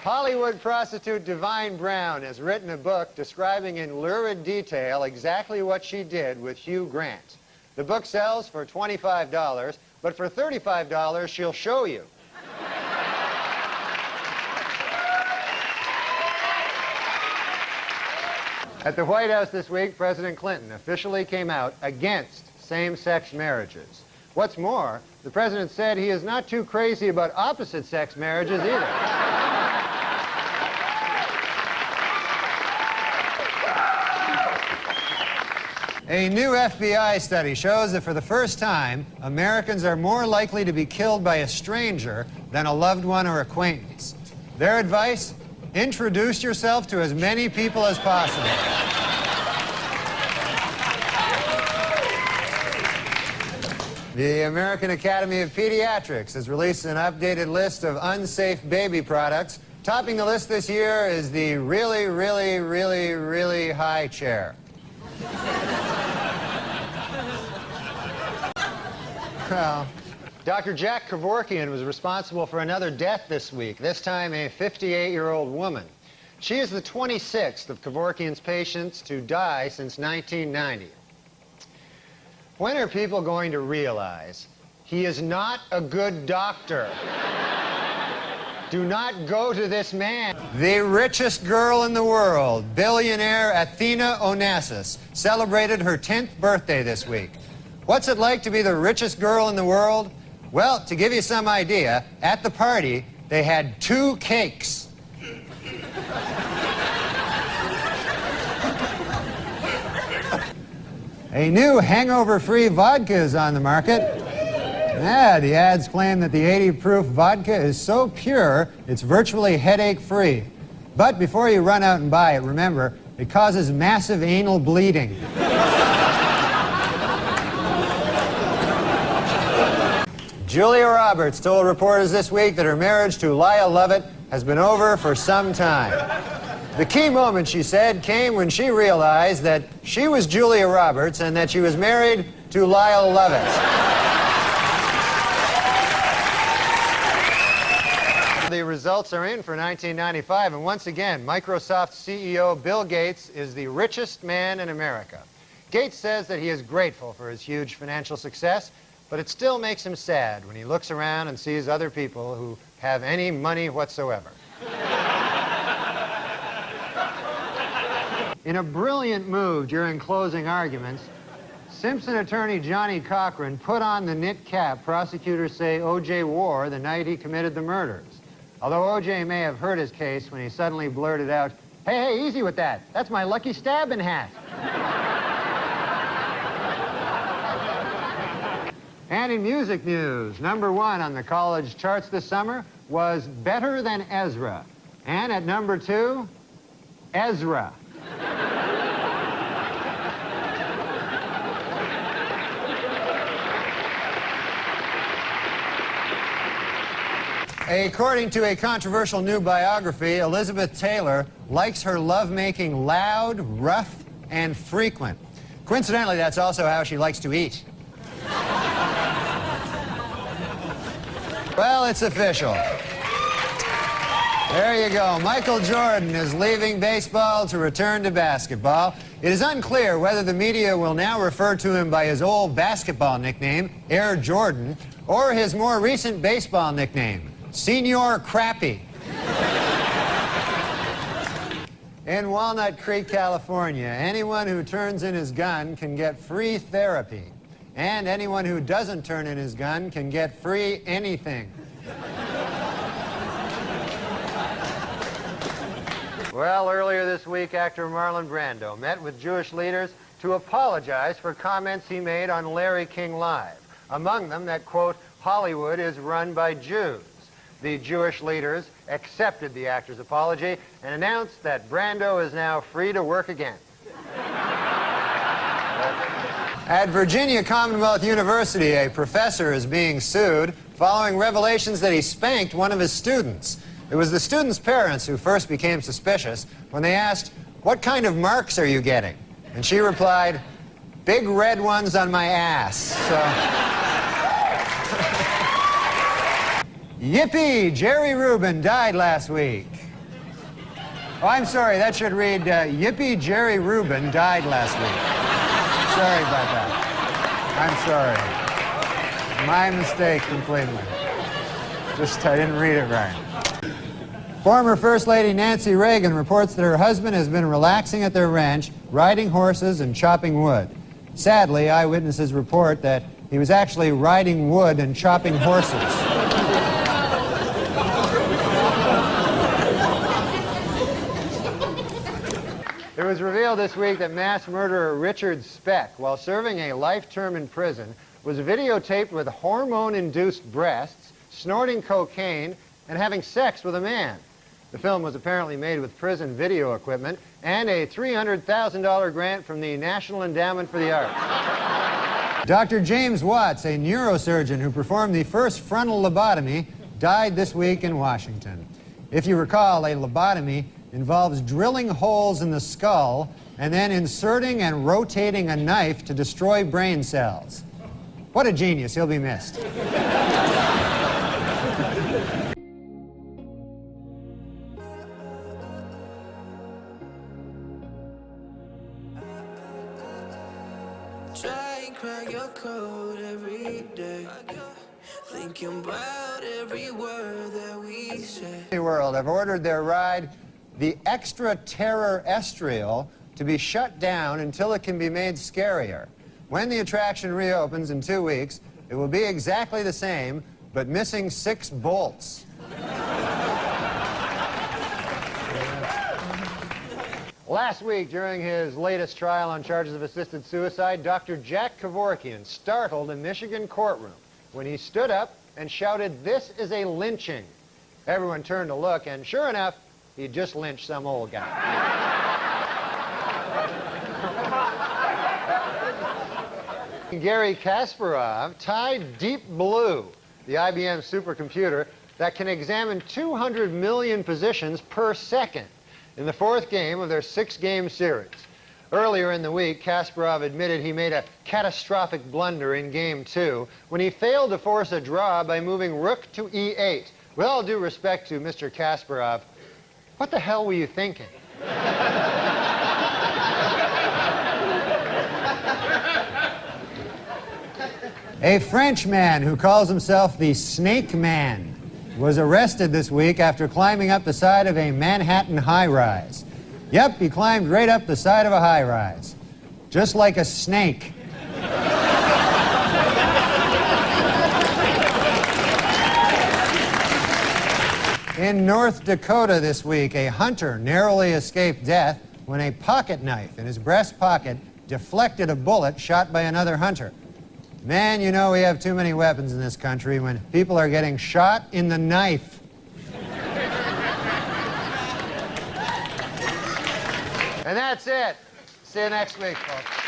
Hollywood prostitute Divine Brown has written a book describing in lurid detail exactly what she did with Hugh Grant. The book sells for $25, but for $35, she'll show you. At the White House this week, President Clinton officially came out against same-sex marriages. What's more, the president said he is not too crazy about opposite-sex marriages either. A new FBI study shows that for the first time, Americans are more likely to be killed by a stranger than a loved one or acquaintance. Their advice? Introduce yourself to as many people as possible. The American Academy of Pediatrics has released an updated list of unsafe baby products. Topping the list this year is the really, really, really, really high chair. Well, Dr. Jack Kevorkian was responsible for another death this week, this time a 58-year-old woman. She is the 26th of Kevorkian's patients to die since 1990. When are people going to realize he is not a good doctor? Do not go to this man. The richest girl in the world, billionaire Athena Onassis, celebrated her 10th birthday this week. What's it like to be the richest girl in the world? Well, to give you some idea, at the party, they had 2 cakes. A new hangover-free vodka is on the market. Yeah, the ads claim that the 80-proof vodka is so pure, it's virtually headache-free. But before you run out and buy it, remember, it causes massive anal bleeding. Julia Roberts told reporters this week that her marriage to Lyle Lovett has been over for some time. The key moment, she said, came when she realized that she was Julia Roberts and that she was married to Lyle Lovett. The results are in for 1995, and once again, Microsoft CEO Bill Gates is the richest man in America. Gates says that he is grateful for his huge financial success, but it still makes him sad when he looks around and sees other people who have any money whatsoever. In a brilliant move during closing arguments, Simpson attorney Johnny Cochran put on the knit cap prosecutors say O.J. wore the night he committed the murders. Although O.J. may have hurt his case when he suddenly blurted out, "Hey, easy with that. That's my lucky stabbing hat." And in music news, #1 on the college charts this summer was Better Than Ezra. And at #2, Ezra. According to a controversial new biography, Elizabeth Taylor likes her lovemaking loud, rough, and frequent. Coincidentally, that's also how she likes to eat. Well, it's official. There you go. Michael Jordan is leaving baseball to return to basketball. It is unclear whether the media will now refer to him by his old basketball nickname, Air Jordan, or his more recent baseball nickname, Senior Crappy. In Walnut Creek, California, anyone who turns in his gun can get free therapy. And anyone who doesn't turn in his gun can get free anything. Well, earlier this week, actor Marlon Brando met with Jewish leaders to apologize for comments he made on Larry King Live. Among them that, quote, Hollywood is run by Jews. The Jewish leaders accepted the actor's apology and announced that Brando is now free to work again. At Virginia Commonwealth University, a professor is being sued following revelations that he spanked one of his students. It was the student's parents who first became suspicious when they asked, "What kind of marks are you getting?" And she replied, "Big red ones on my ass." So... Yippee! Jerry Rubin died last week. Oh, I'm sorry. That should read, Yippee Jerry Rubin died last week. Sorry about that. I'm sorry. My mistake completely. Just, I didn't read it right. Former First Lady Nancy Reagan reports that her husband has been relaxing at their ranch, riding horses and chopping wood. Sadly, eyewitnesses report that he was actually riding wood and chopping horses. It was revealed this week that mass murderer Richard Speck, while serving a life term in prison, was videotaped with hormone-induced breasts, snorting cocaine, and having sex with a man. The film was apparently made with prison video equipment and a $300,000 grant from the National Endowment for the Arts. Dr. James Watts, a neurosurgeon who performed the first frontal lobotomy, died this week in Washington. If you recall, a lobotomy involves drilling holes in the skull and then inserting and rotating a knife to destroy brain cells. What a genius. He'll be missed. Try and crack your code every day, thinking about every word that we say. The world have ordered their ride, the extraterrestrial, to be shut down until it can be made scarier. When the attraction reopens in 2 weeks, it will be exactly the same, but missing 6 bolts. Last week, during his latest trial on charges of assisted suicide, Dr. Jack Kevorkian startled a Michigan courtroom when he stood up and shouted, "This is a lynching." Everyone turned to look, and sure enough, he'd just lynched some old guy. Garry Kasparov tied Deep Blue, the IBM supercomputer that can examine 200 million positions per second, in the 4th game of their 6-game series. Earlier in the week, Kasparov admitted he made a catastrophic blunder in Game 2 when he failed to force a draw by moving rook to E8. With all due respect to Mr. Kasparov, what the hell were you thinking? A French man who calls himself the Snake Man was arrested this week after climbing up the side of a Manhattan high-rise. Yep, he climbed right up the side of a high-rise, just like a snake. In North Dakota this week, a hunter narrowly escaped death when a pocket knife in his breast pocket deflected a bullet shot by another hunter. Man, you know we have too many weapons in this country when people are getting shot in the knife. And that's it. See you next week, folks.